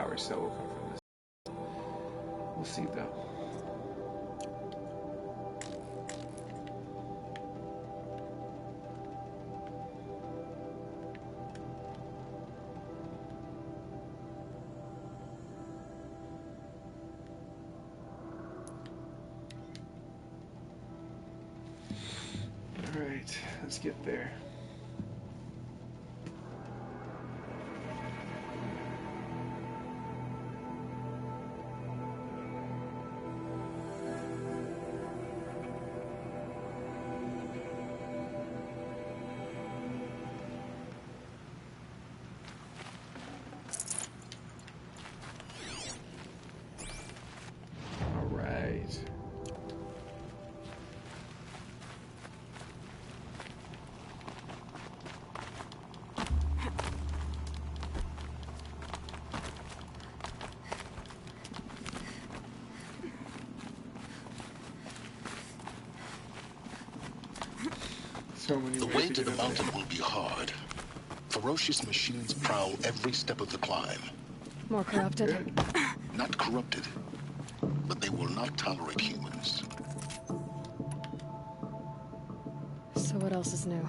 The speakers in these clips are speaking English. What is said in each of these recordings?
power cell will come from this. We'll see though. Alright, let's get there. The way to the mountain will be hard. Ferocious machines prowl every step of the climb. More corrupted? Not corrupted, but they will not tolerate humans. So what else is new?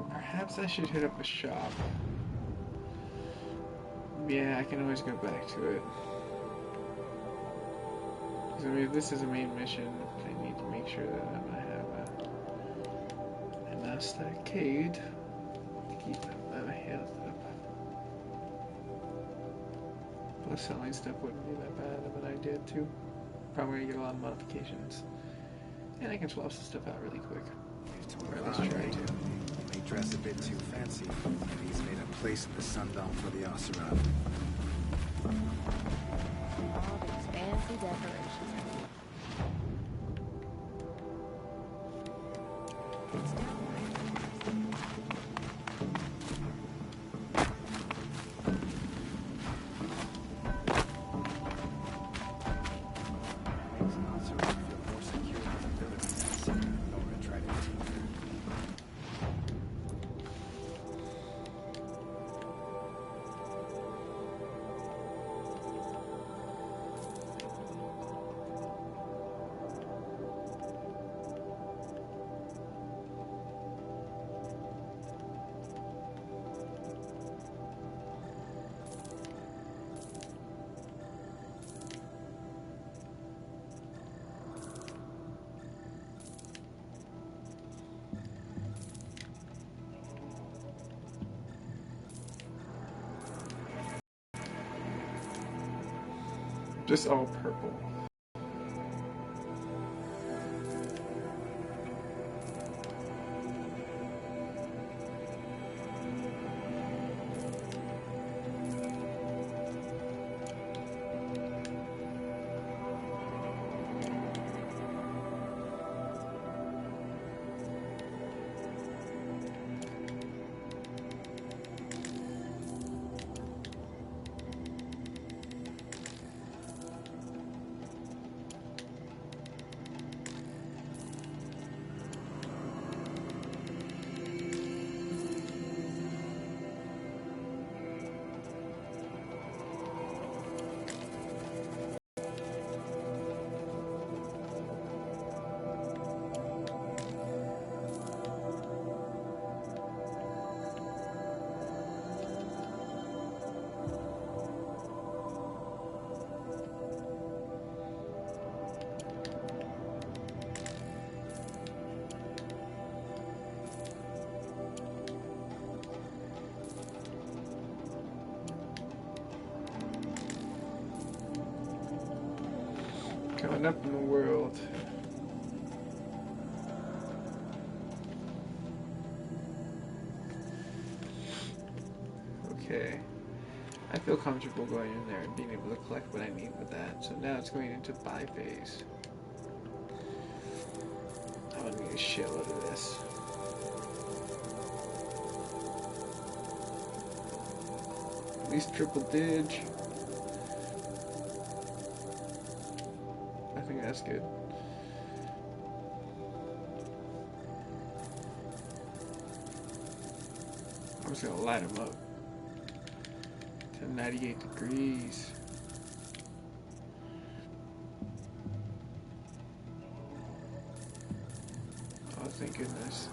Perhaps I should hit up a shop. Yeah, I can always go back to it. I mean, if this is a main mission, I need to make sure that I'm gonna have enough stockade to keep my health up. Plus, selling stuff wouldn't be that bad of an idea, too. Probably gonna get a lot of modifications. And I can swap some stuff out really quick. Or at least try to. May dress a bit too fancy, and he's made a place in the sundown for the Oseram. All these fancy decorations. Just all purple. Coming up in the world. Okay. I feel comfortable going in there and being able to collect what I need with that. So now it's going into buy phase. I'm gonna need a shitload of this. At least triple dig. I think that's good. I'm just gonna light them up to 98 degrees. Oh, thank goodness.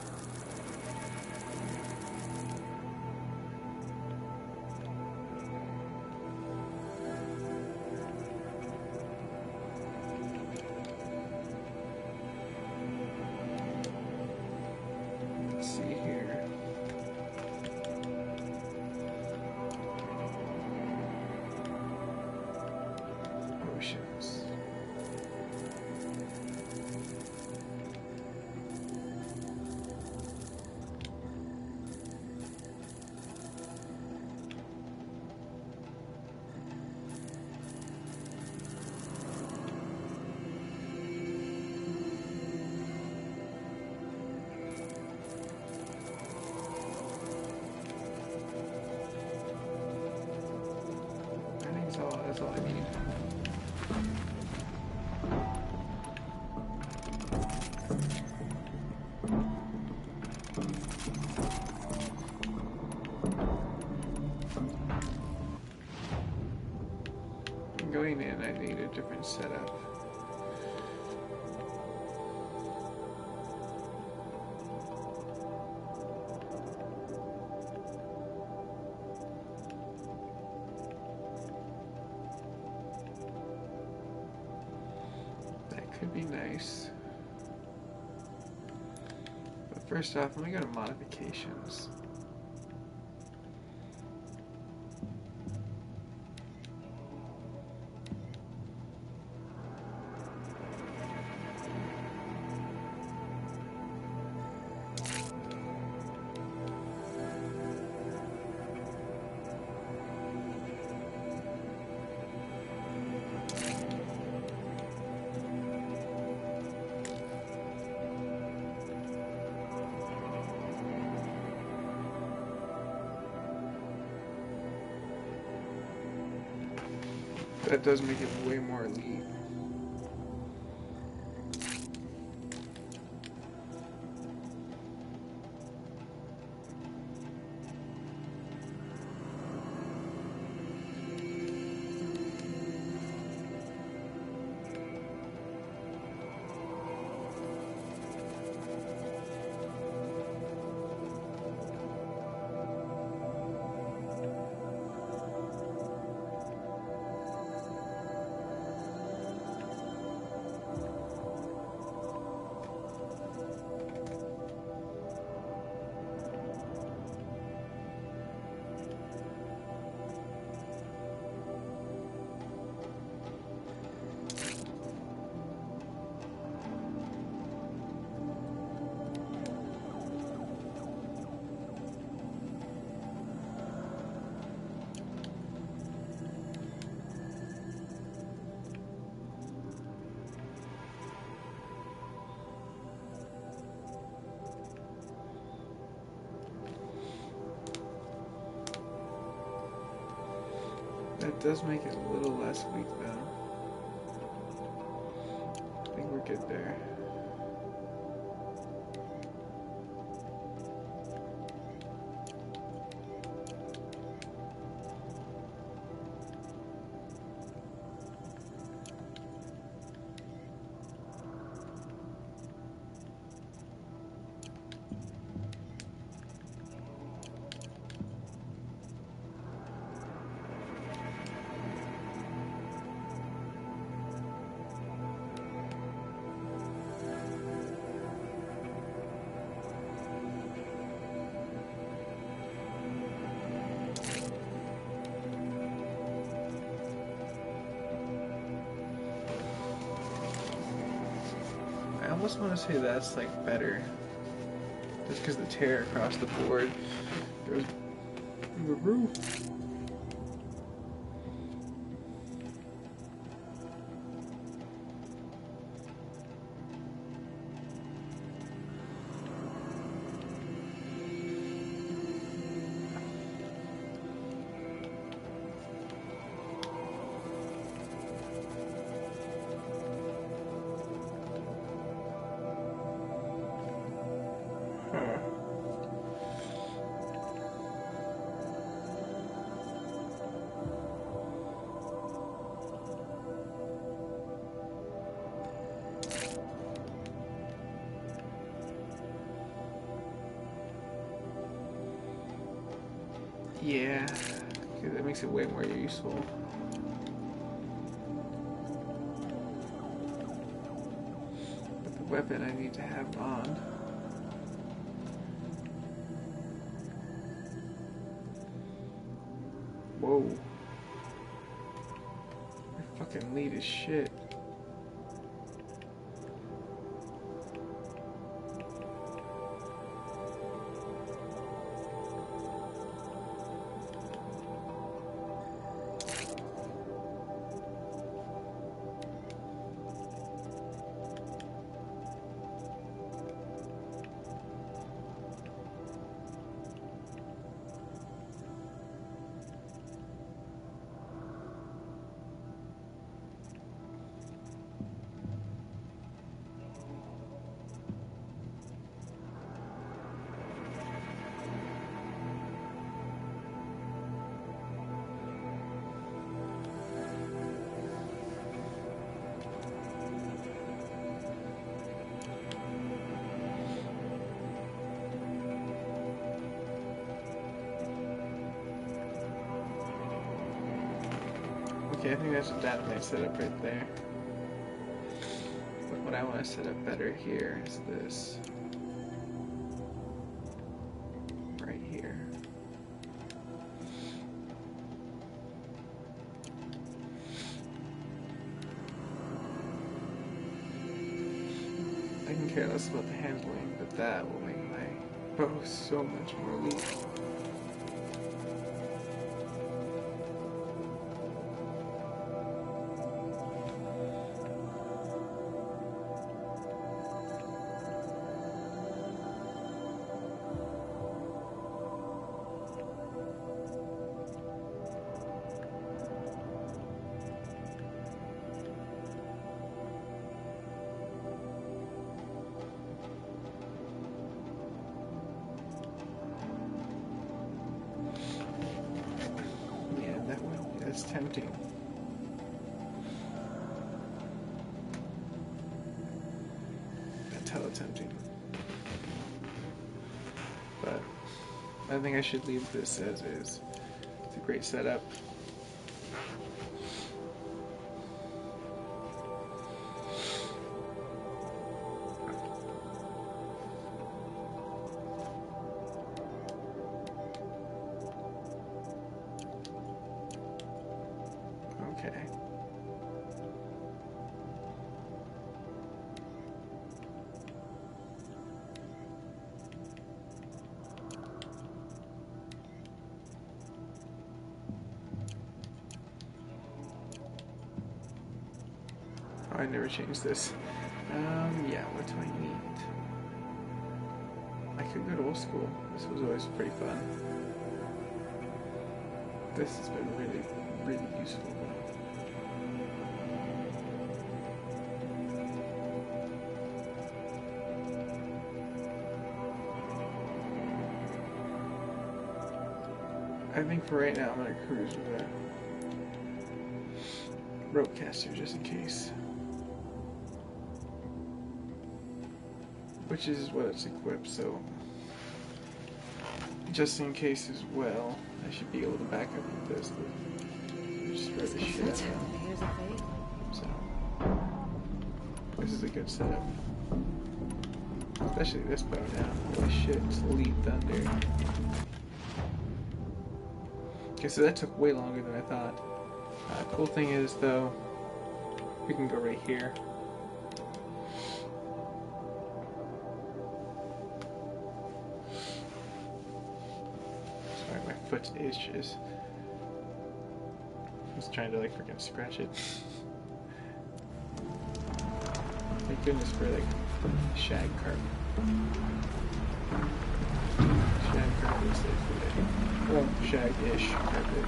Let's see here. Oceans. That's all I need. Going in, I need a different setup. Could be nice. But first off, let me go to modifications. That does make it way more elite. That does make it a little less weak though. I think we're good there. I almost want to say that's like better, just because the tear across the board goes through the roof. Yeah, because it makes it way more useful. But the weapon I need to have on. Whoa. Your fucking lead is shit. Okay, I think that's a dynamite setup right there. But what I want to set up better here is this. Right here. I can care less about the handling, but that will make my bow so much more lethal. That's tempting. That's hella tempting. But I think I should leave this as is. It's a great setup. Okay. Oh, I never changed this. Yeah, what do I need? I could go to old school. This was always pretty fun. This has been really, really useful though. I think for right now I'm gonna cruise with a rope caster just in case. Which is what it's equipped, so just in case as well, I should be able to back up with this. Just throw the shit out of it. So this is a good setup. Especially this bow now. Holy shit, it's Elite Thunder. Okay, so that took way longer than I thought. Cool thing is, though, we can go right here. Sorry, my foot itches. I was trying to, like, freaking scratch it. Thank goodness for, like, shag carpet. Shag carpet is safe for that. Well, shag-ish carpet.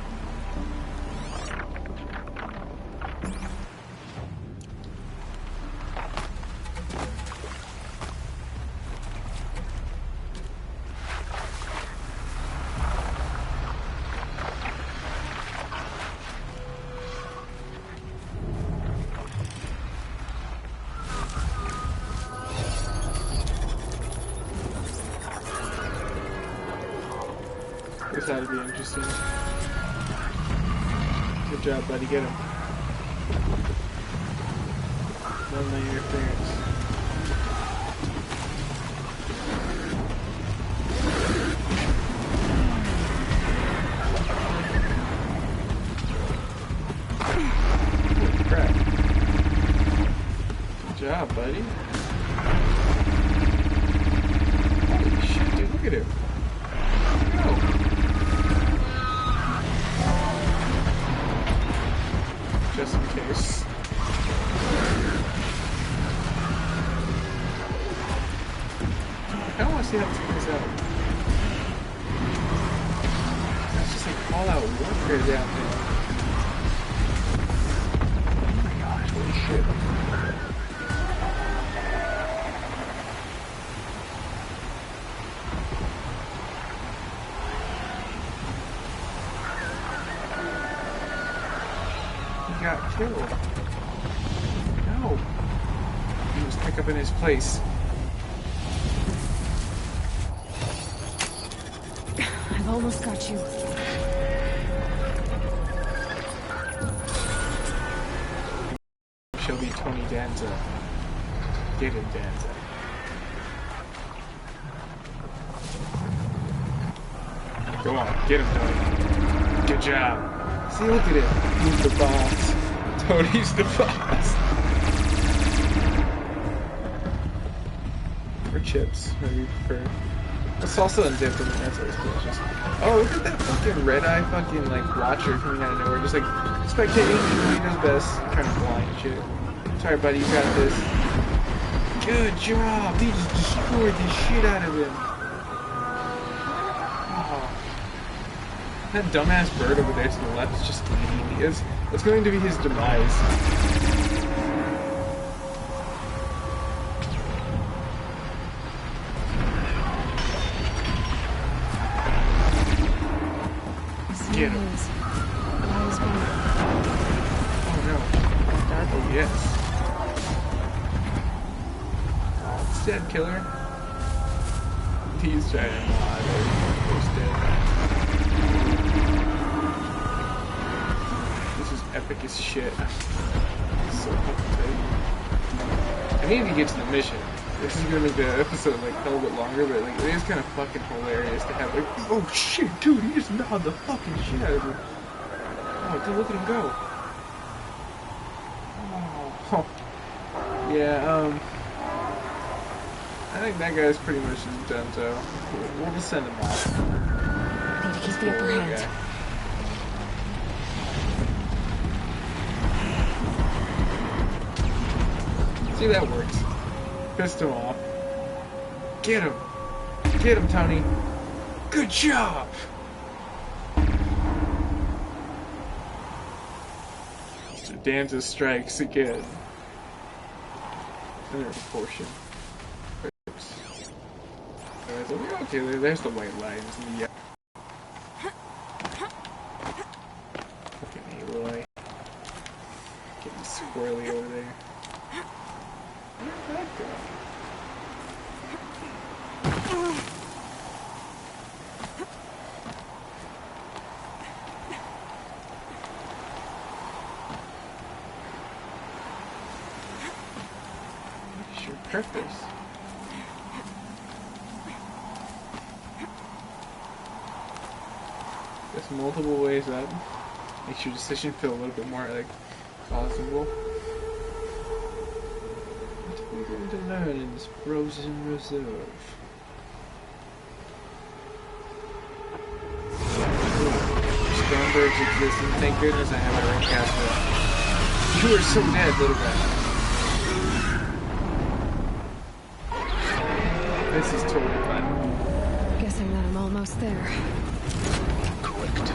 This ought to be interesting. Good job, buddy. Get him. No lane interference. Holy crap. Good job, buddy. Holy shit, dude. Look at him. Just in case. I don't want to see how this plays out. It's just like all out warfare down there. Oh my gosh, holy shit. Got killed. No. He was pick up in his place. I've almost got you. She'll be Tony Danza. Get him, Danza. Go on, get him, Tony. Good job. See, look at him. He's the boss. Tony's the boss. Or chips, maybe you prefer. The salsa and dip, and that's always delicious. Oh, look at that fucking red-eye fucking, like, watcher coming out of nowhere. Just, like, spectating. He does best. Trying to blind shit. Sorry, buddy, you got this. Good job. He just destroyed the shit out of him. That dumbass bird over there to the left is just eating me. It's going to be his demise. Get him. Oh no. Oh yes. It's dead, killer. He's trying to mod it. He's dead. Epic as shit. So fucking tight. I need to get to the mission. This is gonna make the episode like a little bit longer, but like it is kind of fucking hilarious to have like, oh shit, dude, he just gnawed the fucking shit out of me. Oh, dude, look at him go. Oh. Yeah, I think that guy's pretty much just done, so we'll just send him off. I need to keep the upper hand. Yeah. See, that works. Pissed him off. Get him. Get him, Tony. Good job. Mr. Danza strikes again. Another portion. Okay, there's the white lines in the fucking Aloy. Getting squirrely over there. Where'd that go? What's your purpose? There's multiple ways up. Makes your decision feel a little bit more like plausible. What are we going to learn in this frozen reserve? Stormbirds exist, and thank goodness I have my ring cast. You are so dead, little guy. This is totally fun. Guessing that I'm almost there. Correct.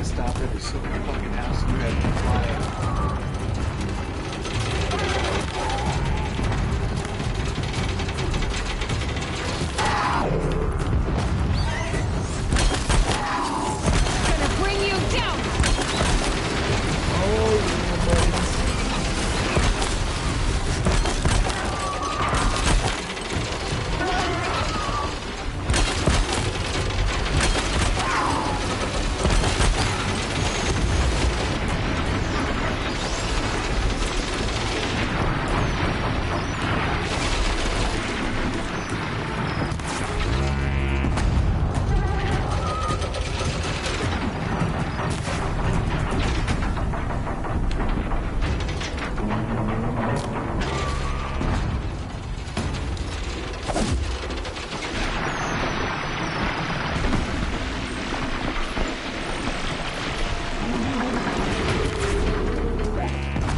last stop every single fucking house you had to fly. Gonna bring you down! Oh, yeah, buddies.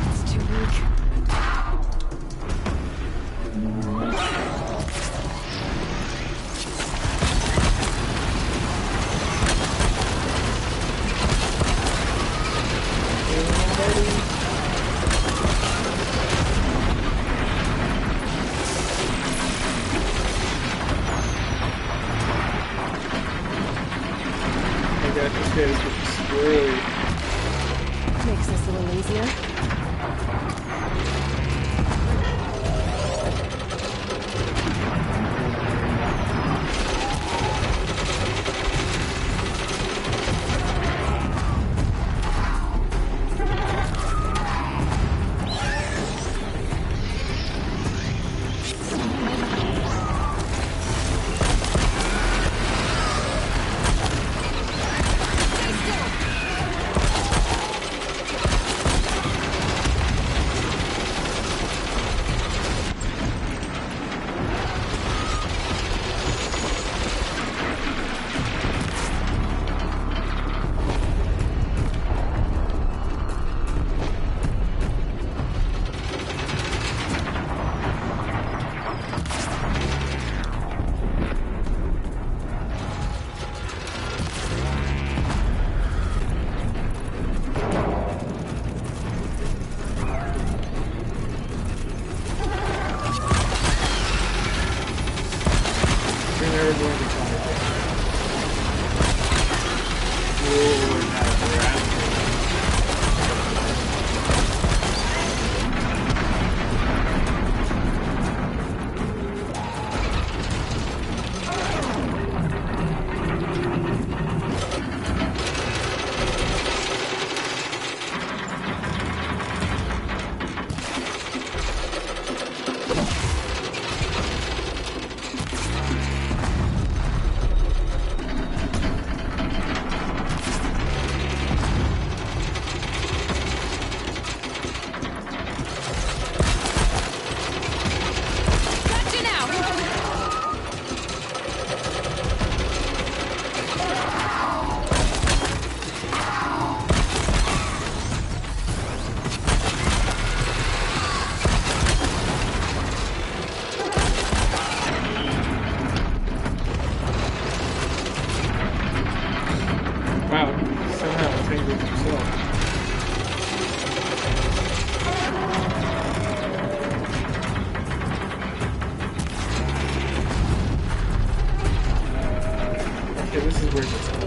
It's too weak. I got this guy's getting squirrely. Makes this a little easier. You're never going to come with it. Whoa, we're not around. Gotcha now! Wow, somehow tangled himself. Okay, this is where it gets going.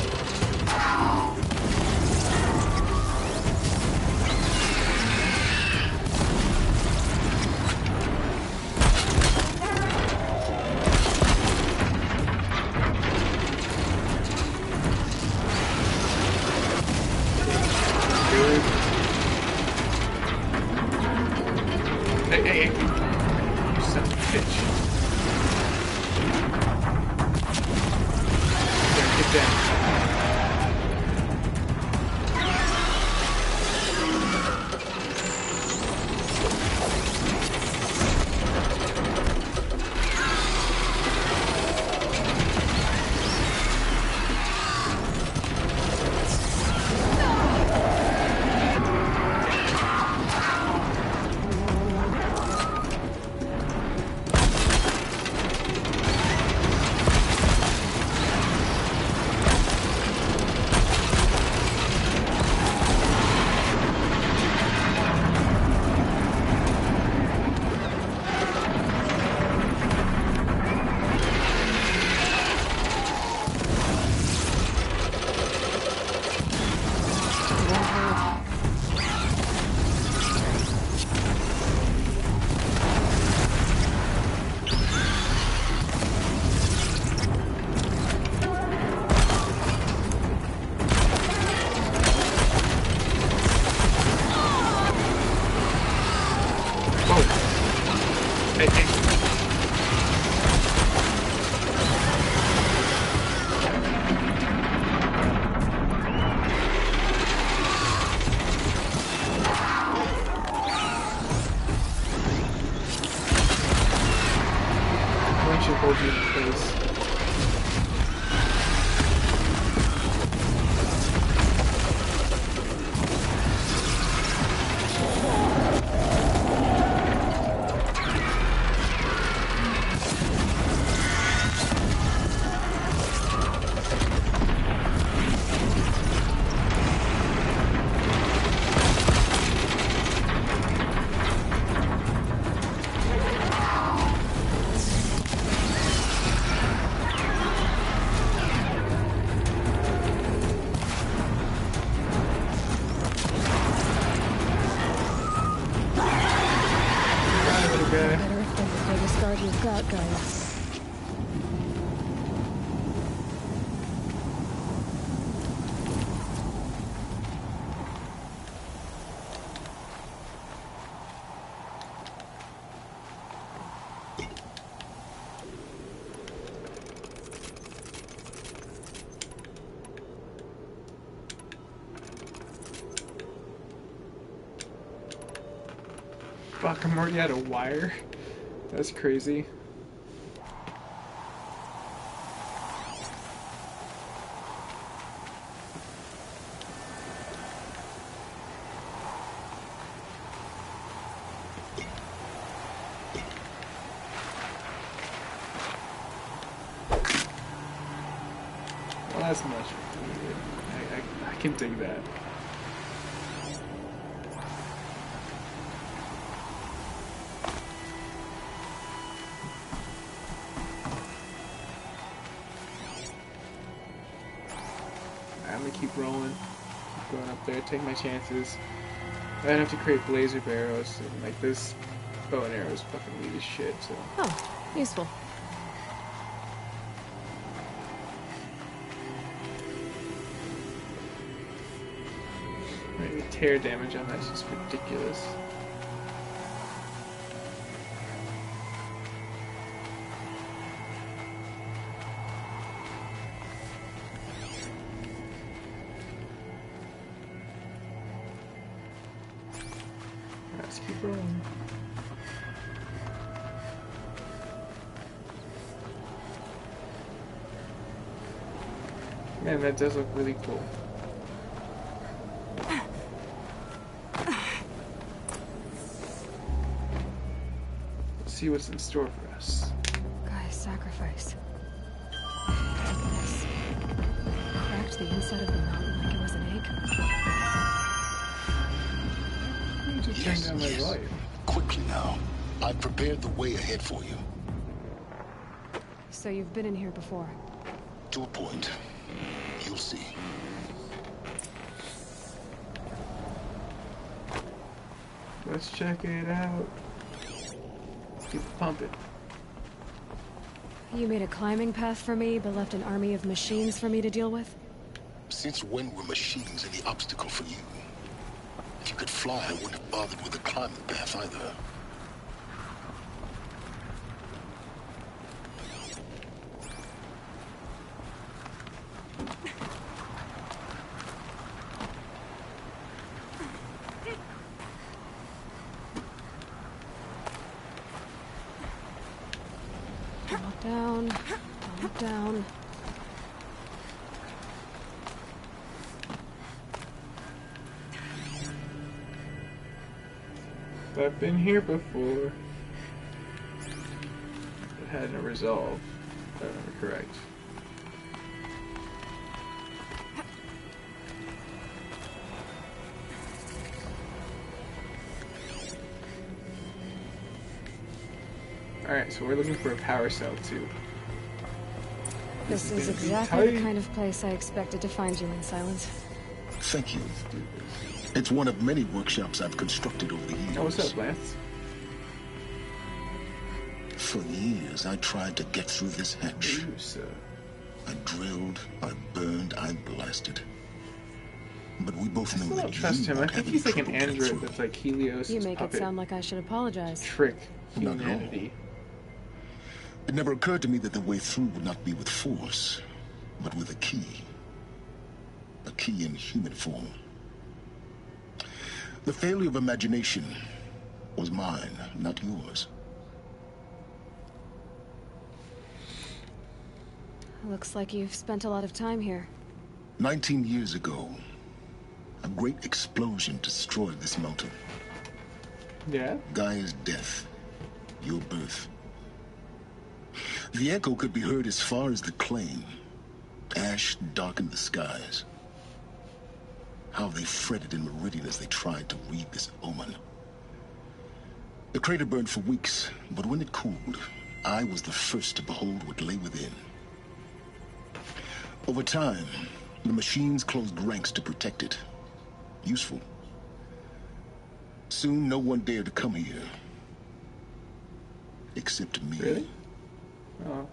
hold you in place. Better if they're the biggest guard you've got, guys. Fuck, I'm already out of wire. That's crazy. Well, that's much needed. I can dig that. I'm gonna keep rolling, keep going up there, take my chances. I don't have to create laser barrels, and like this bow and arrow is fucking weak as shit, so. Oh, useful. Right, the tear damage on that's just ridiculous. Let's keep rolling. Man, that does look really cool. Let's see what's in store for us. Guy's sacrifice. Look at this. Cracked the inside of the mountain like it was an egg. I need to turn Yes, down my yes. volume. Quickly now. I've prepared the way ahead for you. So you've been in here before. To a point. You'll see. Let's check it out. Keep it pumping. You made a climbing path for me, but left an army of machines for me to deal with? Since when were machines any obstacle for you? If you could fly, I wouldn't have bothered with the climbing path either. Down, down. I've been here before. It had no resolve, if I remember correct. Alright, so we're looking for a power cell too. This is gonna be exactly the tight. kind of place I expected to find you in, Silence. Thank you. Let's do this. It's one of many workshops I've constructed over the years. Oh, what's up, Lance? For years, I tried to get through this hatch. Ooh, so. I drilled, I burned, I blasted. But we both I know still that don't trust you him. I won't think have he's any like an trouble getting android through. that's like Helios' You make it puppet. sound like I should apologize. Trick Not at all. humanity. It never occurred to me that the way through would not be with force, but with a key. A key in human form. The failure of imagination was mine, not yours. Looks like you've spent a lot of time here. 19 years ago, a great explosion destroyed this mountain. Yeah? Gaia's death, your birth. The echo could be heard as far as the claim. Ash darkened the skies. How they fretted in Meridian as they tried to read this omen. The crater burned for weeks, but when it cooled, I was the first to behold what lay within. Over time, the machines closed ranks to protect it. Useful. Soon, no one dared to come here. Except me. Really? Oh.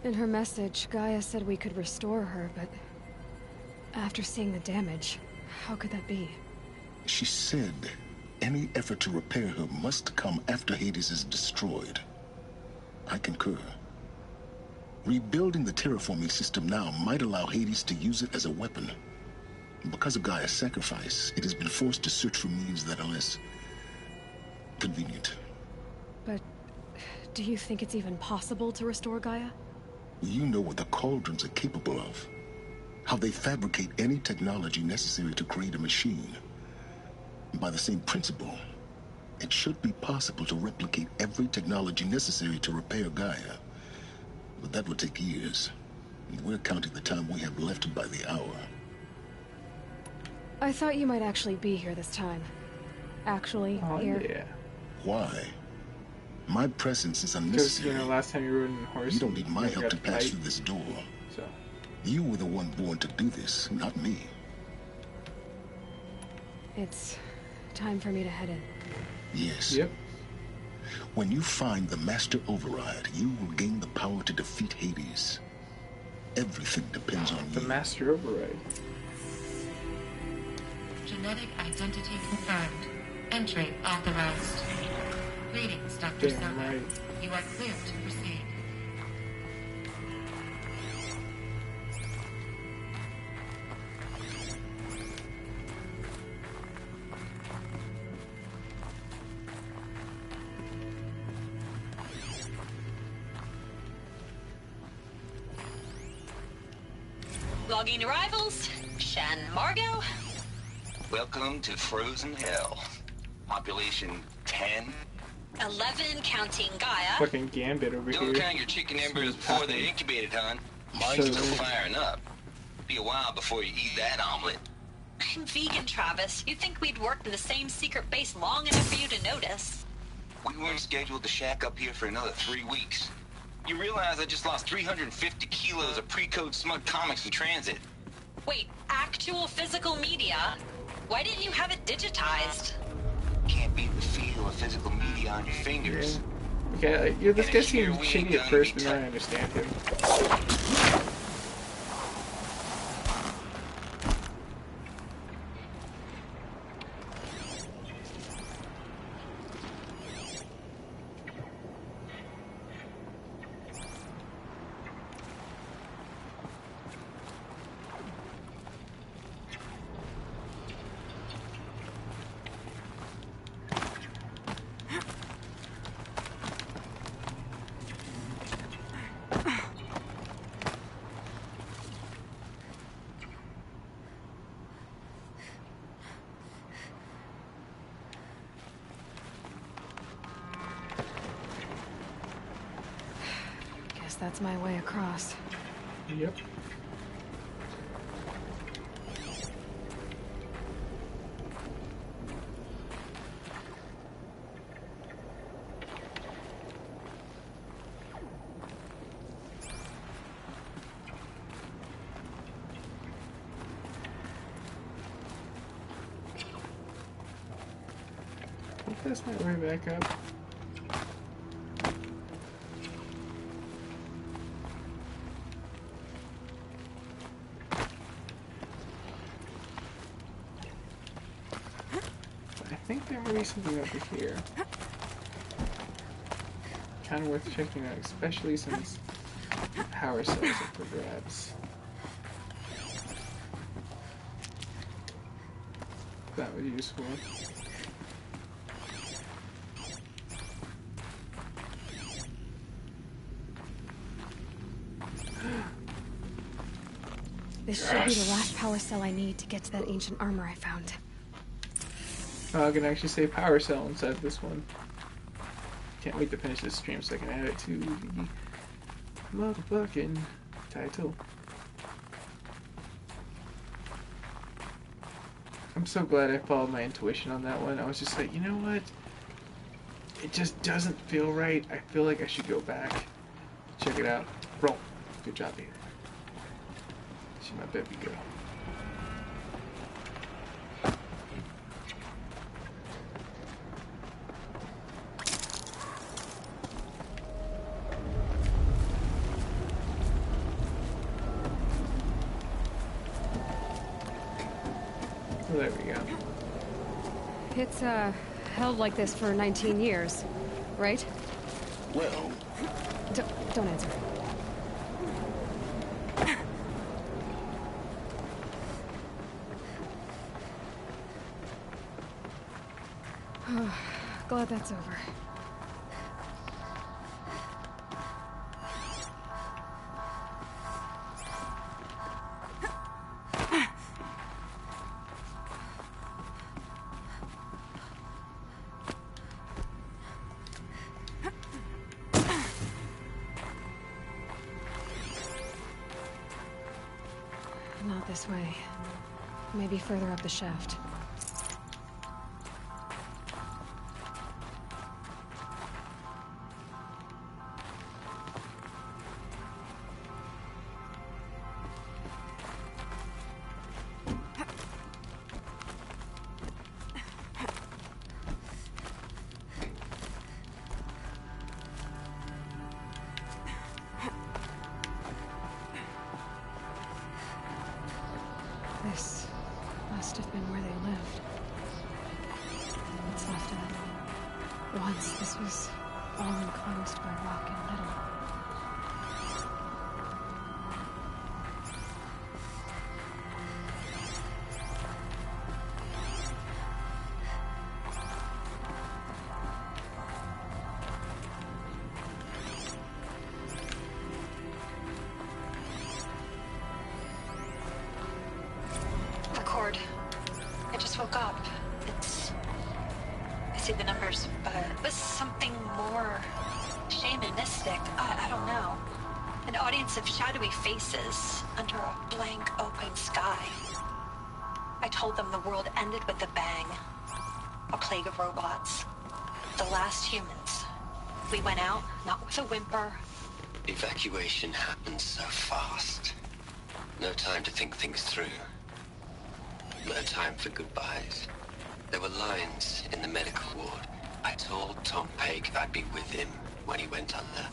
In her message, Gaia said we could restore her, but after seeing the damage, how could that be? She said any effort to repair her must come after Hades is destroyed. I concur. Rebuilding the terraforming system now might allow Hades to use it as a weapon. Because of Gaia's sacrifice, it has been forced to search for means that are less convenient. But do you think it's even possible to restore Gaia? You know what the Cauldrons are capable of. How they fabricate any technology necessary to create a machine. By the same principle, it should be possible to replicate every technology necessary to repair Gaia. But that would take years. And we're counting the time we have left by the hour. I thought you might actually be here this time. Actually, Oh, here. yeah. Why? My presence is Because, unnecessary. you know, last time you rode in a horse... You don't need my you help got to pass fight, through this door. So, You were the one born to do this, not me. It's time for me to head in. Yes. yep. When you find the Master Override, you will gain the power to defeat Hades. Everything depends on The you. Master Override. Genetic identity confirmed. Entry authorized. Greetings, Dr. Damn Sata. right. You are clear to proceed. Logging arrivals. Shan Margot. Welcome to Frozen Hell. Population 10. 11 counting Gaia. Fucking Gambit over Don't here. count your chicken embers before they're incubated, hon. Mine's So still weird. firing up. Be a while before you eat that omelet. I'm vegan, Travis. You'd think we'd worked in the same secret base long enough for you to notice. We weren't scheduled to shack up here for another 3 weeks. You realize I just lost 350 kilos of pre-code smug comics in transit. Wait, actual physical media? Why didn't you have it digitized? Can't beat the feel of physical media on your fingers. Okay, like, yeah, this And guy it's here seemed we shitty ain't at gonna first, be but now I tough. understand him. Guess that's my way across. Yep. I think that's my way back up. I think there might be something over here. Kind of worth checking out, especially since the power cells are for grabs. That was useful. This should be the last power cell I need to get to that ancient armor I found. Oh, I can actually say power cell inside this one. Can't wait to finish this stream so I can add it to the motherfucking title. I'm so glad I followed my intuition on that one. I was just like, you know what? It just doesn't feel right. I feel like I should go back. Check it out. Roll. Good job, Peter. She my baby girl. So there we go. It's, held like this for 19 years, right? Well, Don't answer. Glad that's over. Not this way. Maybe further up the shaft. This must have been where they lived. What's left of it. Once this was all enclosed by rock and metal. I just woke up. I see the numbers, but it was something more shamanistic. I don't know. An audience of shadowy faces under a blank open sky. I told them the world ended with a bang. A plague of robots. The last humans. We went out, not with a whimper. Evacuation happened so fast. No time to think things through. No time for goodbyes. There were lines in the medical ward. I told Tom Paige I'd be with him when he went under.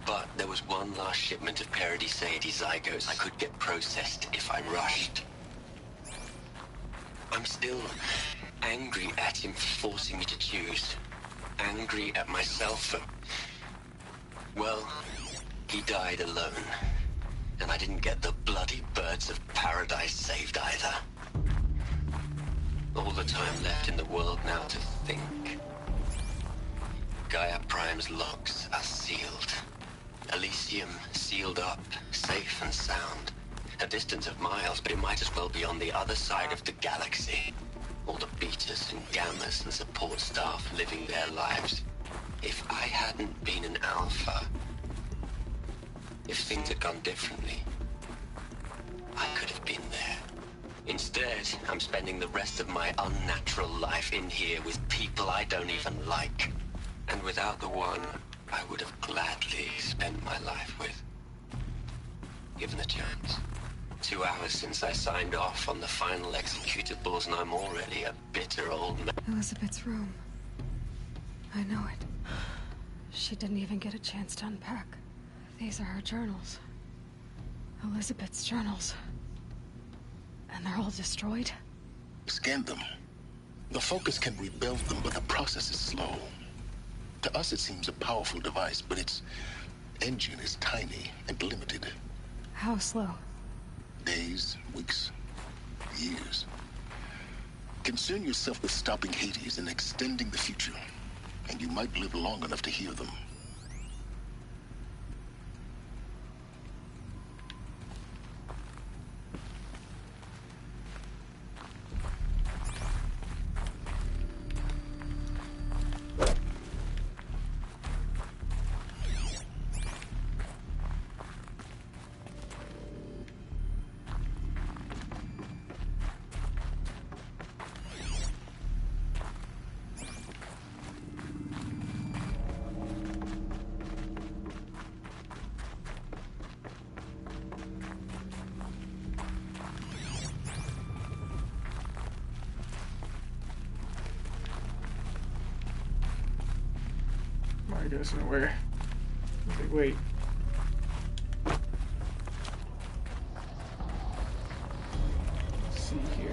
But there was one last shipment of Paradis-Sadie zygotes I could get processed if I rushed. I'm still angry at him for forcing me to choose. Angry at myself for... Well, he died alone. And I didn't get the bloody birds of paradise saved either. All the time left in the world now to think. Gia Prime's logs are sealed. Elysium sealed up, safe and sound. A distance of miles, but it might as well be on the other side of the galaxy. All the betas and gammas and support staff living their lives. If I hadn't been an alpha, if things had gone differently, I could have been there. Instead, I'm spending the rest of my unnatural life in here with people I don't even like. And without the one I would have gladly spent my life with. Given the chance. 2 hours since I signed off on the final executables and I'm already a bitter old man. Elizabeth's room. I know it. She didn't even get a chance to unpack. These are her journals. Elizabeth's journals. And they're all destroyed? Scan them. The Focus can rebuild them, but the process is slow. To us, it seems a powerful device, but its engine is tiny and limited. How slow? Days, weeks, years. Concern yourself with stopping Hades and extending the future, and you might live long enough to hear them. not goes nowhere. I was like, wait. Let's see here.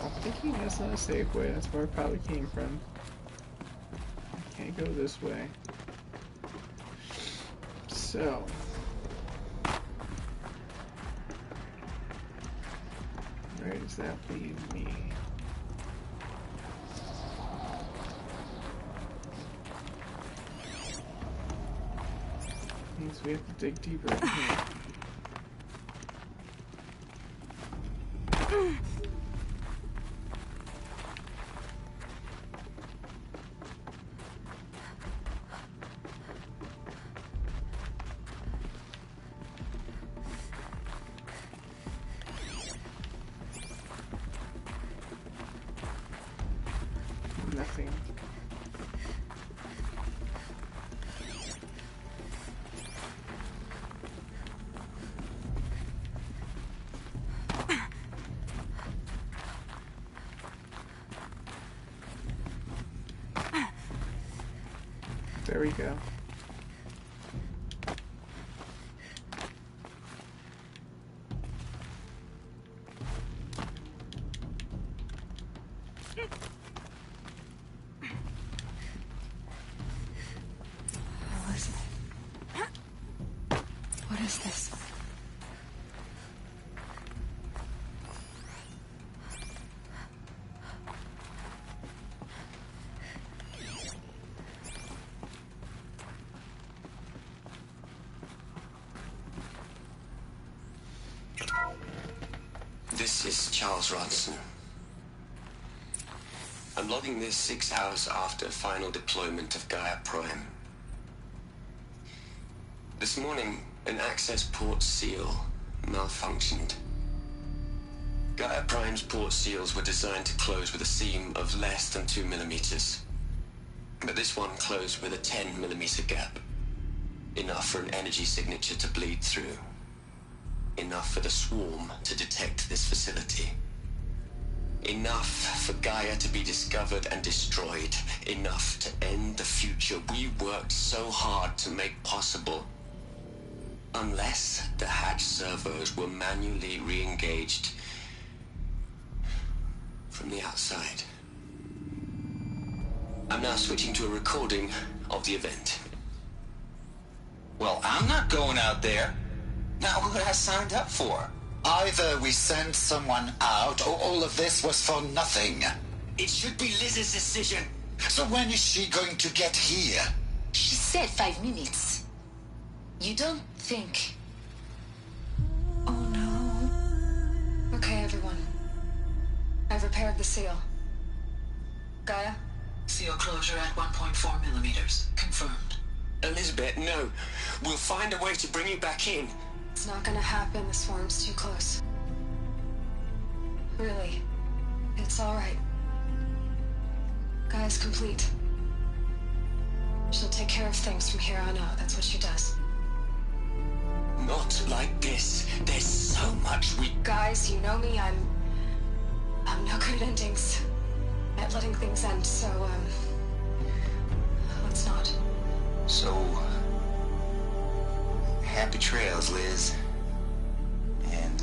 I'm thinking that's not a safe way. That's where I probably came from. I can't go this way. So. Where does that leave me? Means we have to dig deeper in here. Nothing. There we go. What is this? This is Charles Ronson. I'm logging this 6 hours after final deployment of Gia Prime. This morning, an access port seal malfunctioned. Gia Prime's port seals were designed to close with a seam of less than 2 millimeters. But this one closed with a 10 millimeter gap. Enough for an energy signature to bleed through. Enough for the swarm to detect this facility. Enough for Gaia to be discovered and destroyed. Enough to end the future we worked so hard to make possible. Unless the hatch servos were manually re-engaged from the outside. I'm now switching to a recording of the event. Well, I'm not going out there. Now, who I signed up for? Either we send someone out, or all of this was for nothing. It should be Liz's decision. So when is she going to get here? She said 5 minutes. You don't think... Oh no. Okay, everyone. I've repaired the seal. Gaia? Seal closure at 1.4 millimeters. Confirmed. Elizabeth, no. We'll find a way to bring you back in. It's not gonna happen. The swarm's too close. Really. It's alright. Gaia's complete. She'll take care of things from here on out. That's what she does. Not like this. There's so much we... Guys, you know me. I'm no good at endings. At letting things end, so, let's not. So, happy trails, Liz. And,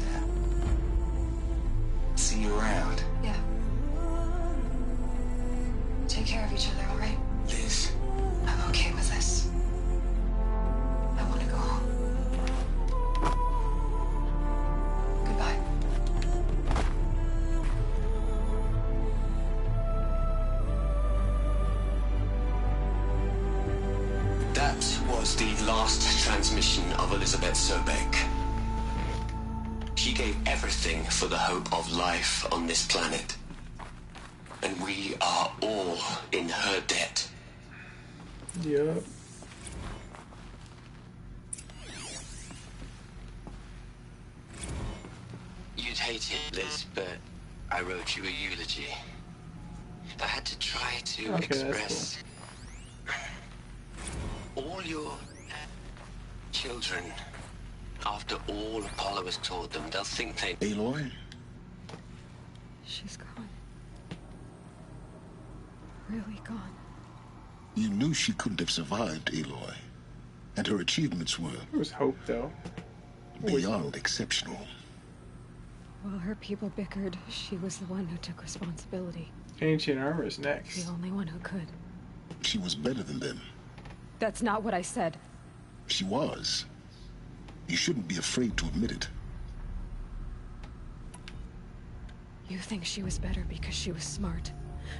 see you around. Yeah. Take care of each other, alright? Liz. I'm okay with this. I want to go home. Goodbye. transmission of Elizabeth Sobek. She gave everything for the hope of life on this planet. And we are all in her debt. Yep. You'd hate it, Liz, but I wrote you a eulogy. I had to try to express all your children. After all Apollo has taught them, they'll think they... Aloy? She's gone. Really gone. You knew she couldn't have survived, Aloy. And her achievements were... There was hope, though. Beyond exceptional. While her people bickered, she was the one who took responsibility. Ancient Armor is next. The only one who could. She was better than them. That's not what I said. She was. You shouldn't be afraid to admit it. You think she was better because she was smart.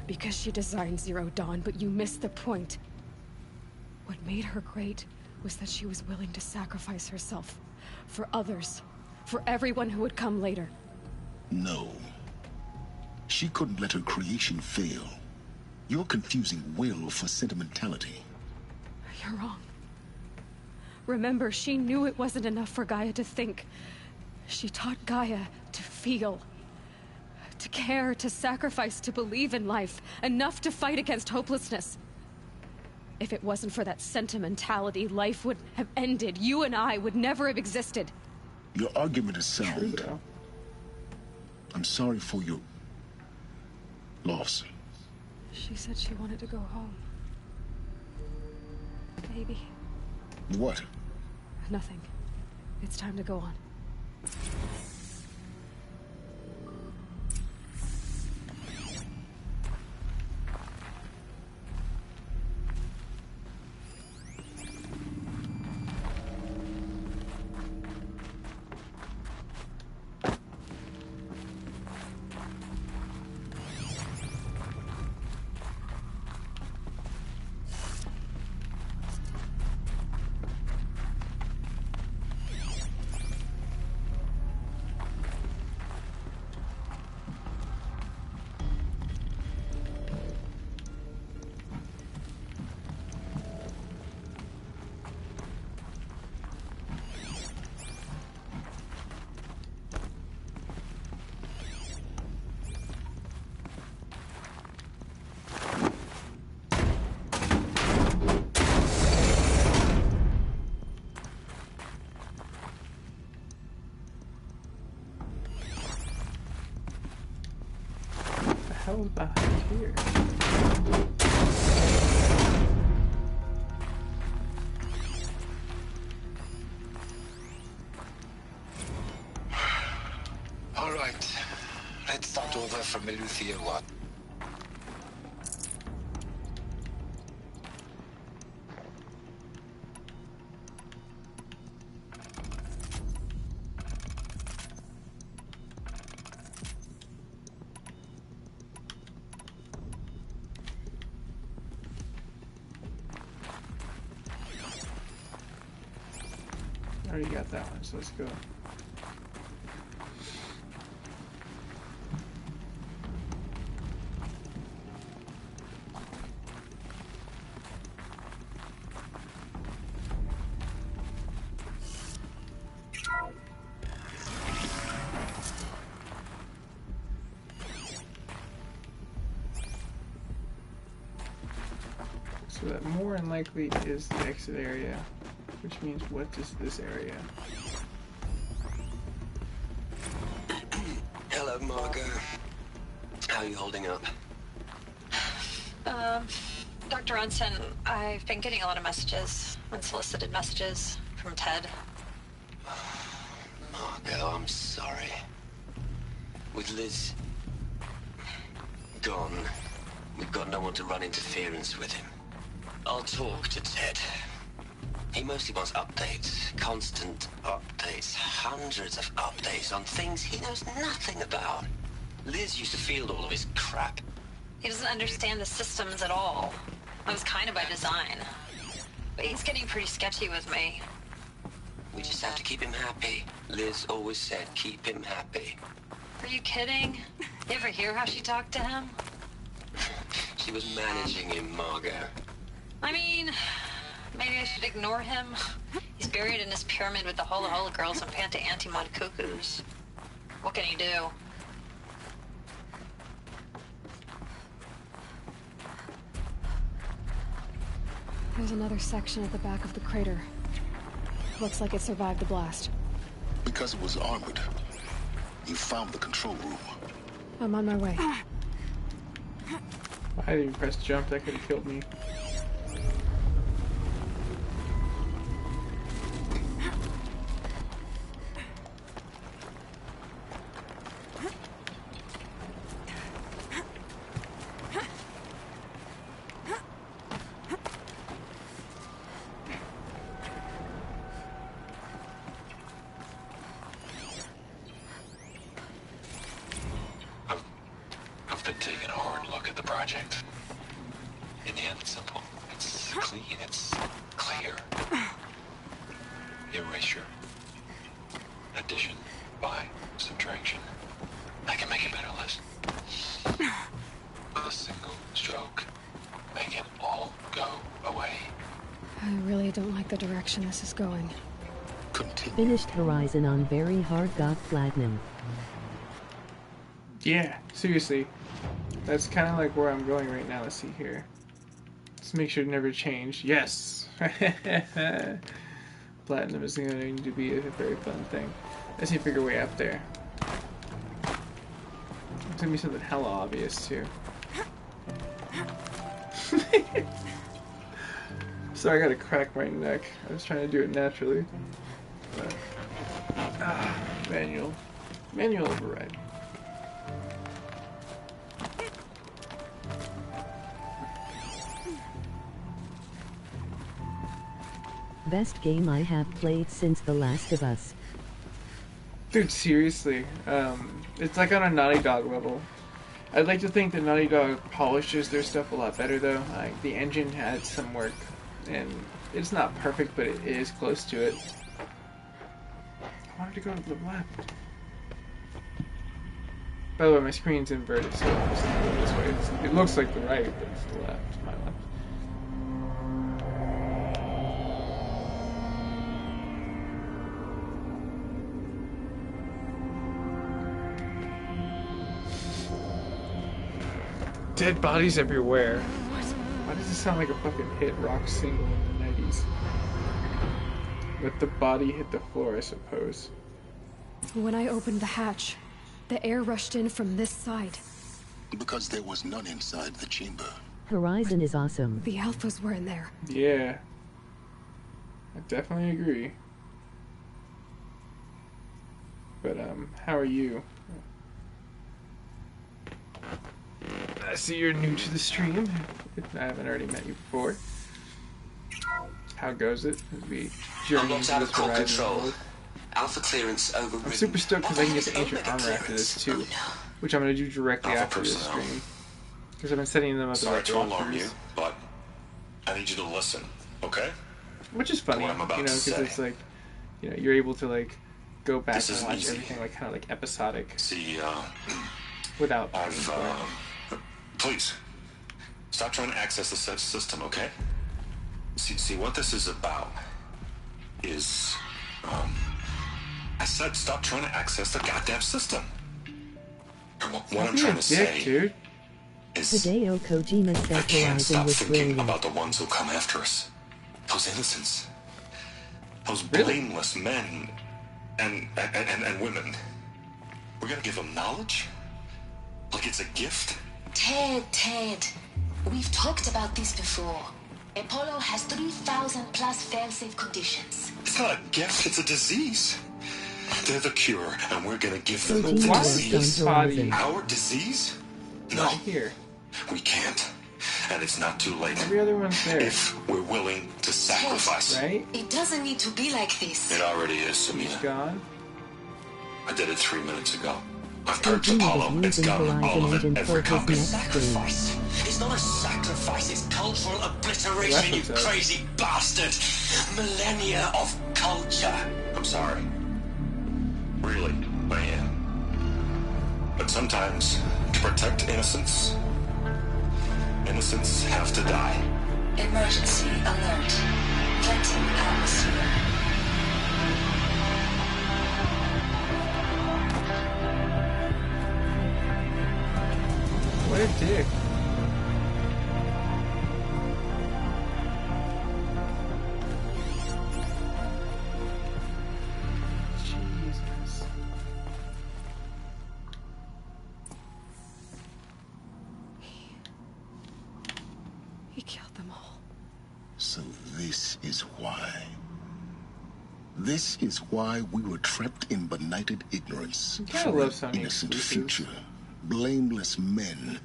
Because she designed Zero Dawn, but you missed the point. What made her great was that she was willing to sacrifice herself. For others. For everyone who would come later. No. She couldn't let her creation fail. You're confusing will for sentimentality. You're wrong. Remember, she knew it wasn't enough for Gaia to think. She taught Gaia to feel. To care, to sacrifice, to believe in life. Enough to fight against hopelessness. If it wasn't for that sentimentality, life would have ended. You and I would never have existed. Your argument is sound. True, I'm sorry for your... loss. She said she wanted to go home. Maybe. What? Nothing. It's time to go on. Hell's behind here? All right. Let's start over from Eleuthia 1. I already got that one, so let's go. So that more than likely is the exit area, which means what is this area? Hello, Margot. How are you holding up? Dr. Unson, I've been getting a lot of messages, unsolicited messages from Ted. Margot, I'm sorry. With Liz gone, we've got no one to run interference with him. I'll talk to Ted. He mostly wants updates, constant updates, hundreds of updates on things he knows nothing about. Liz used to field all of his crap. He doesn't understand the systems at all. That was kind of by design. But he's getting pretty sketchy with me. We just have to keep him happy. Liz always said, keep him happy. Are you kidding? You ever hear how she talked to him? She was managing him, Margot. I mean, maybe I should ignore him. He's buried in his pyramid with the Hola Hola girls and Panta Antimod cuckoos. What can he do? There's another section at the back of the crater. Looks like it survived the blast. Because it was armored. You found the control room. I'm on my way. I didn't even press jump, that could have killed me. I've been taking a hard look at the project. In the end, it's simple. It's clean. It's clear. Erasure. Addition. By. Subtraction. I can make a better list. With a single stroke. Make it all go away. I really don't like the direction this is going. Continue. Finished Horizon on very hard, got platinum. Yeah, seriously. That's kind of like where I'm going right now. Let's see here. Let's make sure to never change. Yes! Platinum is going to be a very fun thing. Let's see if we figure a way up there. It's gonna be something hella obvious, too. Sorry, I got a crack my neck. I was trying to do it naturally. But, manual. Manual override. Best game I have played since The Last of Us. Dude, seriously. It's like on a Naughty Dog level. I'd like to think that Naughty Dog polishes their stuff a lot better, though. Like, the engine had some work, and it's not perfect, but it is close to it. I wanted to go to the left. By the way, my screen's inverted, so I'm just going this way. It looks like the right, but it's the left. My left. Dead bodies everywhere. Why does it sound like a fucking hit rock single in the 90s? Let the body hit the floor, I suppose. When I opened the hatch, the air rushed in from this side. Because there was none inside the chamber. Horizon is awesome. The alphas were in there. Yeah. I definitely agree. But, how are you? I see you're new to the stream. If I haven't already met you before. How goes it as we journey into this Horizon world? Alpha clearance overridden. I'm super stoked because I can get the ancient armor after this too, which I'm going to do directly after this stream. Because I've been setting them up as like Sorry to alarm you, but I need you to listen, okay? Which is funny, you know, because it's like, you know, you're able to like go back and watch everything like kind of like episodic. See, without. Please stop trying to access the system, okay? See what this is about is, I said stop trying to access the goddamn system. What I'm trying to say is, Hideo Kojima said I can't Horizon stop was thinking brilliant. about the ones who come after us. Those innocents. Those blameless men and women. We're gonna give them knowledge? Like it's a gift? Ted, we've talked about this before. Apollo has 3,000 plus fail-safe conditions. It's not a gift, it's a disease. They're the cure, and we're gonna give them the Why disease. is body Our disease? No, not here? we can't. And it's not too late. Every other one's there. If we're willing to sacrifice. Right? It doesn't need to be like this. It already is, Samina. Gone. I did it 3 minutes ago. I've purged Apollo. It's gone. All of it. Every copy. Sacrifice. It's not a sacrifice, it's cultural obliteration, you crazy bastard. Millennia of culture. I'm sorry. Really, I am. But sometimes, to protect innocence, innocents have to die. Emergency alert. Venting atmosphere. What a dick. Jesus. He killed them all. So this is why. This is why we were trapped in benighted ignorance. You gotta For love an Sony innocent exclusives. future. Blameless men.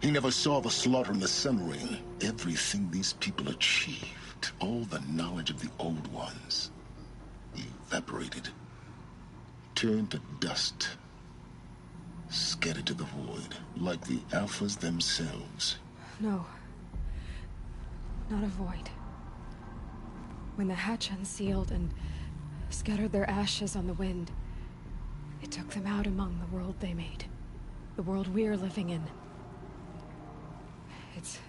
He never saw the slaughter in the Sun Ring. Everything these people achieved, all the knowledge of the old ones, evaporated. Turned to dust. Scattered to the void, like the Alphas themselves. No. Not a void. When the hatch unsealed and scattered their ashes on the wind, it took them out among the world they made. The world we're living in. It's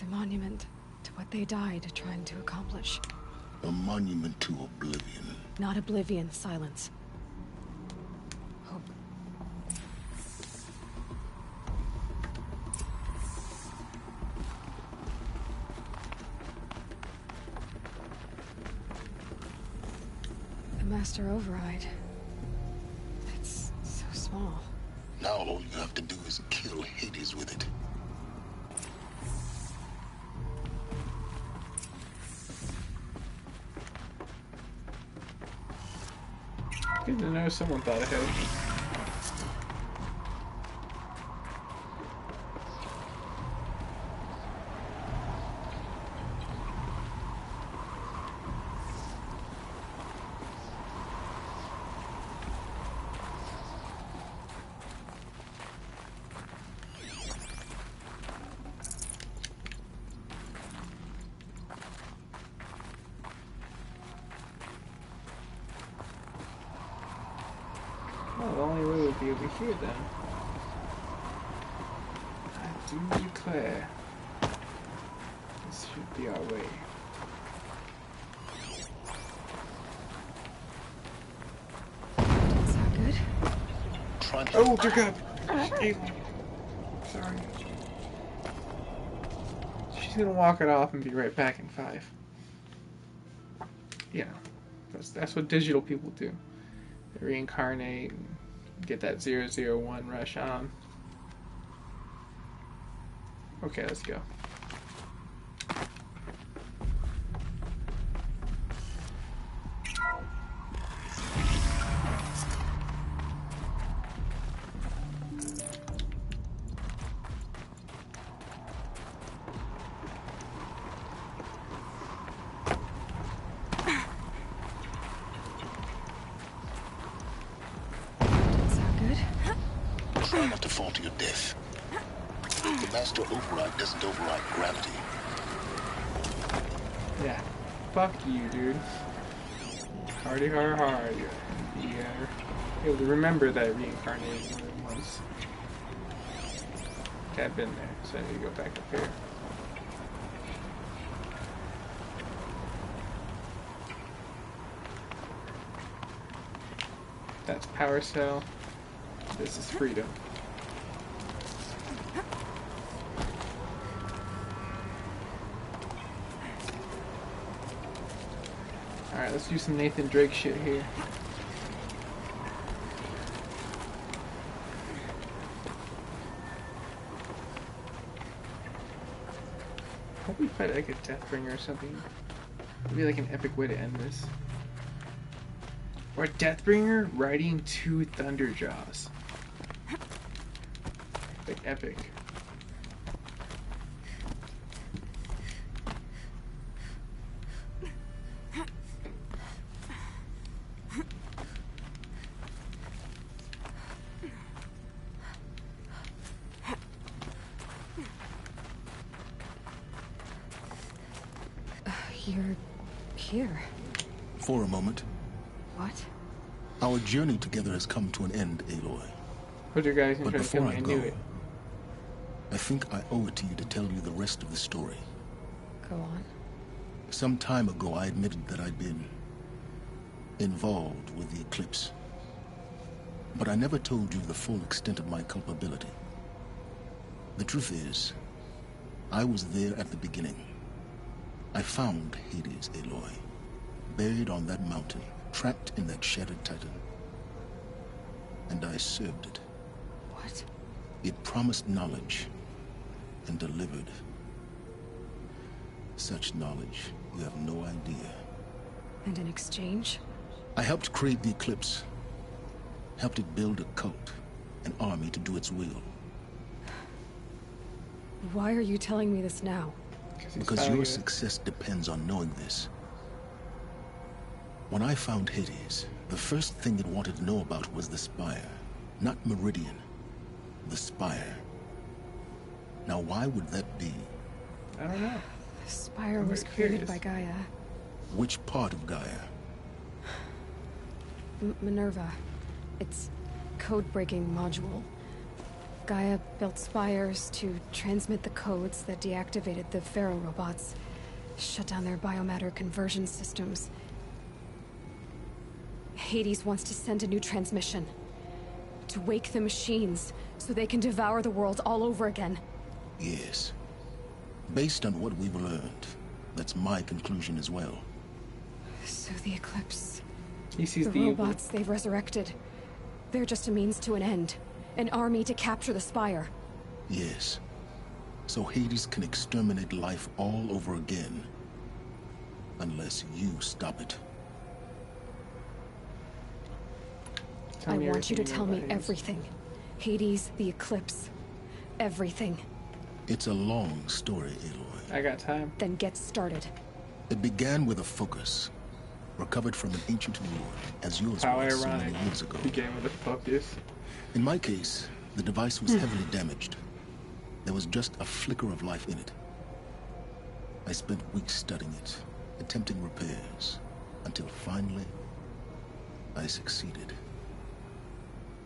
a monument to what they died trying to accomplish. A monument to oblivion. Not oblivion, silence. Hope. The Master Override. It's so small. Now all you have to do is kill Hades with it. Good to know someone thought ahead. Well, the only way would be over here then. I do declare. This should be our way. Is that good? Oh, dear God! Sorry. She's gonna walk it off and be right back in 5. You know, that's what digital people do. They reincarnate and get that 001 rush on. Okay, let's go. Try not to fall to your death. The Master Override doesn't override gravity. Yeah. Fuck you, dude. Hardy hard hard. Yeah. Able to remember that reincarnating more than once. Okay, I've been there, so I need to go back up here. That's power cell. This is freedom. Alright, let's do some Nathan Drake shit here. Hope we fight like a Deathbringer or something. It'd be like an epic way to end this. Or a Deathbringer riding 2 Thunderjaws. Like epic. You're here. For a moment. What? Our journey together has come to an end, Aloy. But your guys But trying to kill before me, I I knew go, it. I think I owe it to you to tell you the rest of the story. Go on. Some time ago, I admitted that I'd been involved with the eclipse. But I never told you the full extent of my culpability. The truth is, I was there at the beginning. I found Hades, Aloy, buried on that mountain, trapped in that shattered titan. And I served it. What? It promised knowledge and delivered. Such knowledge, you have no idea. And in exchange? I helped create the Eclipse. Helped it build a cult, an army to do its will. Why are you telling me this now? Because your success depends on knowing this. When I found Hades, the first thing it wanted to know about was the Spire. Not Meridian. The Spire. Now why would that be? I don't know. The Spire was created by Gaia. Which part of Gaia? Minerva. Its code-breaking module. Gaia built spires to transmit the codes that deactivated the Pharaoh robots, shut down their biomatter conversion systems. Hades wants to send a new transmission. To wake the machines, so they can devour the world all over again. Yes. Based on what we've learned, that's my conclusion as well. So the Eclipse... He sees the robots they've resurrected. They're just a means to an end. An army to capture the Spire. Yes. So Hades can exterminate life all over again. Unless you stop it. I want you to tell me everything. Hades, the Eclipse. Everything. It's a long story, Aloy. I got time. Then get started. It began with a focus. Recovered from an ancient ruin, as yours was so many years ago. Began with a focus. In my case, the device was heavily damaged. There was just a flicker of life in it. I spent weeks studying it, attempting repairs, until finally, I succeeded.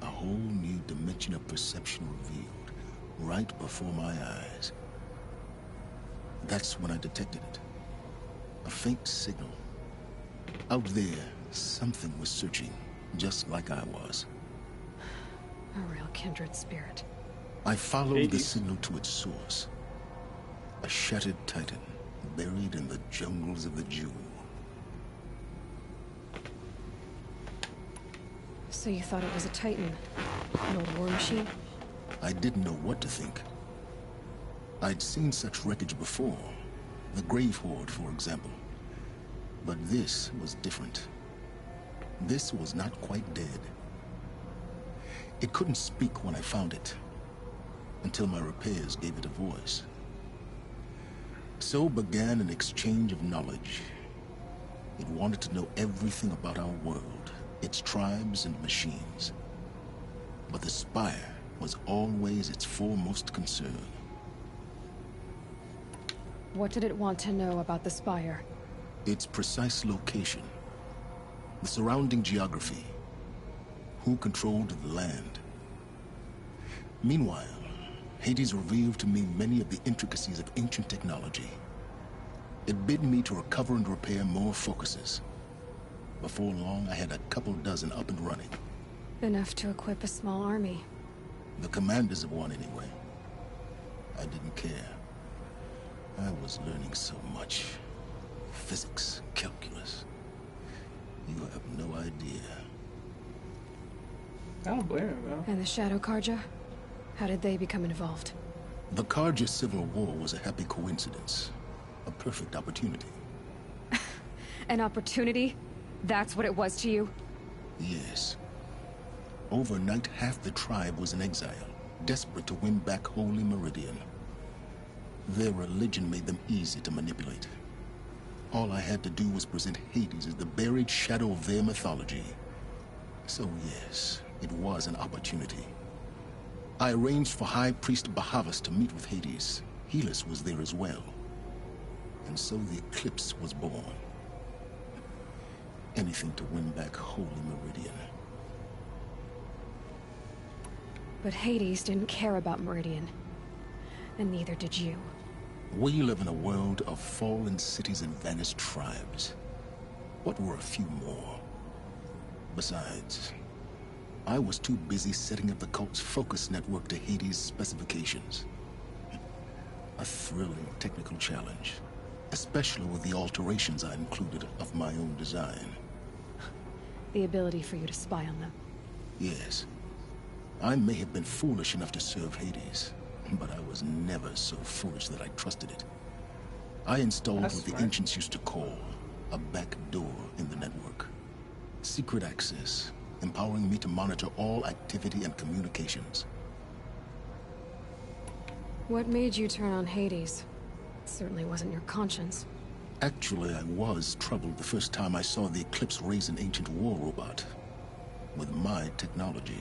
A whole new dimension of perception revealed, right before my eyes. That's when I detected it. A faint signal. Out there, something was searching, just like I was. A real kindred spirit. I followed the signal to its source. A shattered titan, buried in the jungles of the Jewel. So you thought it was a titan? An old war machine? I didn't know what to think. I'd seen such wreckage before. The Grave Horde, for example. But this was different. This was not quite dead. It couldn't speak when I found it, until my repairs gave it a voice. So began an exchange of knowledge. It wanted to know everything about our world, its tribes and machines. But the Spire was always its foremost concern. What did it want to know about the Spire? Its precise location, the surrounding geography, who controlled the land. Meanwhile, Hades revealed to me many of the intricacies of ancient technology. It bid me to recover and repair more focuses. Before long, I had a couple dozen up and running. Enough to equip a small army. The commanders of one, anyway. I didn't care. I was learning so much. Physics, calculus. You have no idea. I don't blame him, though. And the Shadow Karja? How did they become involved? The Karja Civil War was a happy coincidence. A perfect opportunity. An opportunity? That's what it was to you? Yes. Overnight, half the tribe was in exile, desperate to win back Holy Meridian. Their religion made them easy to manipulate. All I had to do was present Hades as the buried shadow of their mythology. So yes, it was an opportunity. I arranged for High Priest Bahavas to meet with Hades. Helis was there as well. And so the Eclipse was born. anything to win back Holy Meridian. But Hades didn't care about Meridian. And neither did you. We live in a world of fallen cities and vanished tribes. What were a few more? Besides, I was too busy setting up the cult's focus network to Hades' specifications. A thrilling technical challenge, especially with the alterations I included of my own design. The ability for you to spy on them. Yes. I may have been foolish enough to serve Hades, but I was never so foolish that I trusted it. I installed what the ancients used to call a back door in the network. Secret access, empowering me to monitor all activity and communications. What made you turn on Hades? It certainly wasn't your conscience. Actually, I was troubled the first time I saw the Eclipse raise an ancient war robot with my technology.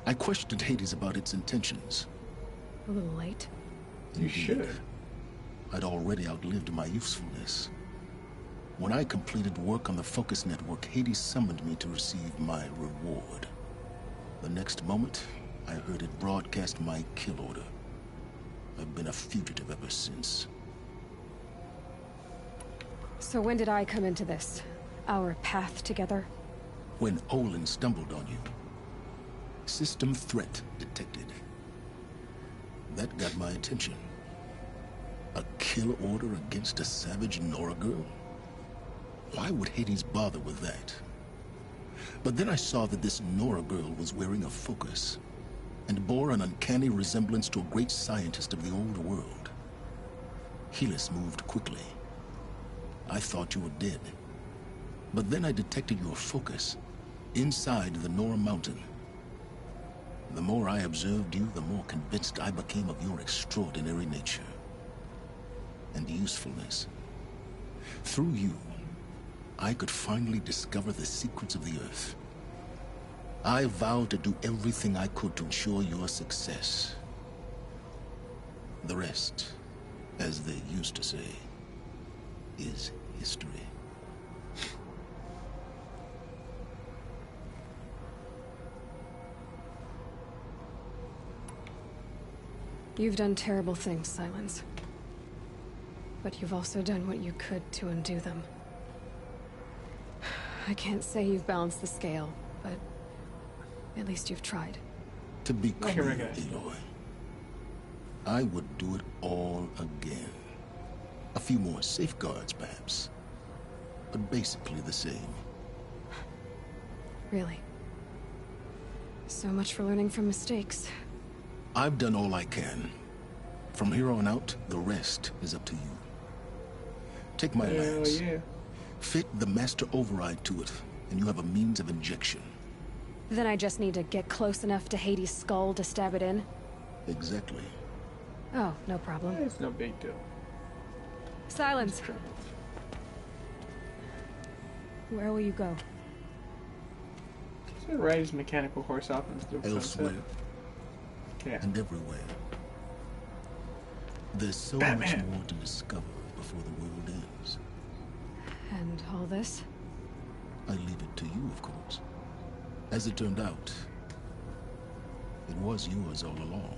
I questioned Hades about its intentions. A little late. You should. I'd already outlived my usefulness. When I completed work on the Focus Network, Hades summoned me to receive my reward. The next moment, I heard it broadcast my kill order. I've been a fugitive ever since. So when did I come into this? Our path together? When Olin stumbled on you. System threat detected. That got my attention. A kill order against a savage Nora girl? Why would Hades bother with that? But then I saw that this Nora girl was wearing a focus and bore an uncanny resemblance to a great scientist of the old world. Helis moved quickly. I thought you were dead. But then I detected your focus inside the Nora mountain. The more I observed you, the more convinced I became of your extraordinary nature and usefulness. Through you, I could finally discover the secrets of the Earth. I vowed to do everything I could to ensure your success. The rest, as they used to say, is history. You've done terrible things, Silence. But you've also done what you could to undo them. I can't say you've balanced the scale, but at least you've tried. To be clear, Aloy, I would do it all again. A few more safeguards, perhaps. But basically the same. Really? So much for learning from mistakes. I've done all I can. From here on out, the rest is up to you. Take my lance. Yeah. Fit the master override to it, and you have a means of injection. Then I just need to get close enough to Hades' skull to stab it in? Exactly. Oh, no problem. It's no big deal. Silence. Where will you go? So ride his mechanical horse off into the Elsewhere. sunset. Yeah. And everywhere. There's so much more to discover before the world ends. And all this? I leave it to you, of course. As it turned out, it was yours all along.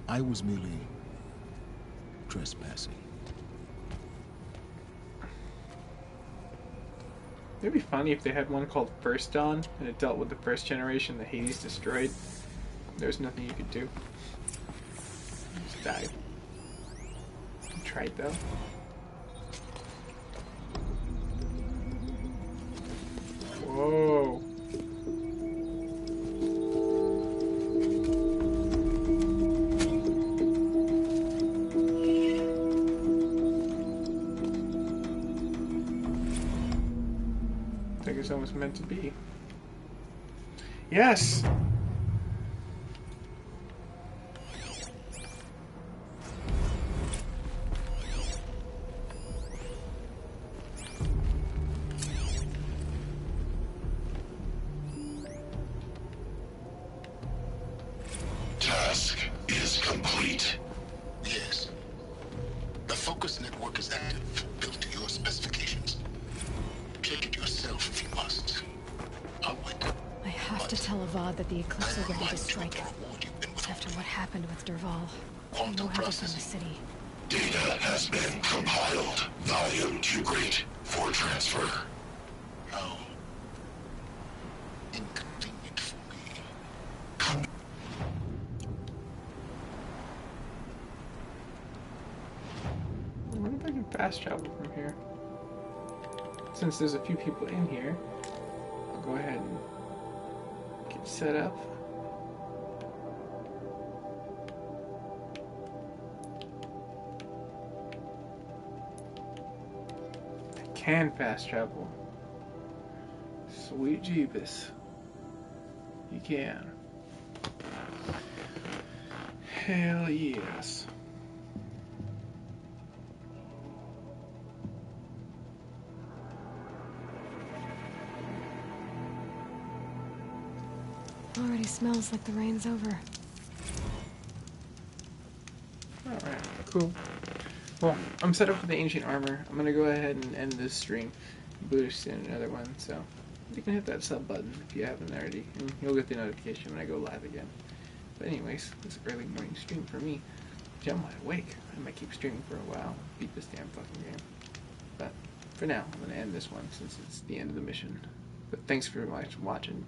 I was merely trespassing. It'd be funny if they had one called First Dawn, and it dealt with the first generation that Hades destroyed. There's nothing you could do. Just died. You tried though. Whoa. I think it's almost meant to be. Yes! Task is complete. Yes. The focus network is active, built to your specifications. to tell Avad that the Eclipse are ready to strike. After what happened with Derval, I know everything in the city. Data has been compiled. Volume too great for transfer. How inconvenient for me. I wonder if I can fast travel from here. Since there's a few people in here, I'll go ahead and get set up. I can fast travel. Sweet Jeebus. You can. Hell yes. Already smells like the rain's over. Alright, cool. Well, I'm set up for the ancient armor. I'm gonna go ahead and end this stream. Boost in another one, so you can hit that sub button if you haven't already, and you'll get the notification when I go live again. But anyways, it's early morning stream for me. I'm wide awake. I might keep streaming for a while. Beat this damn fucking game. But for now, I'm gonna end this one since it's the end of the mission. But thanks for watching.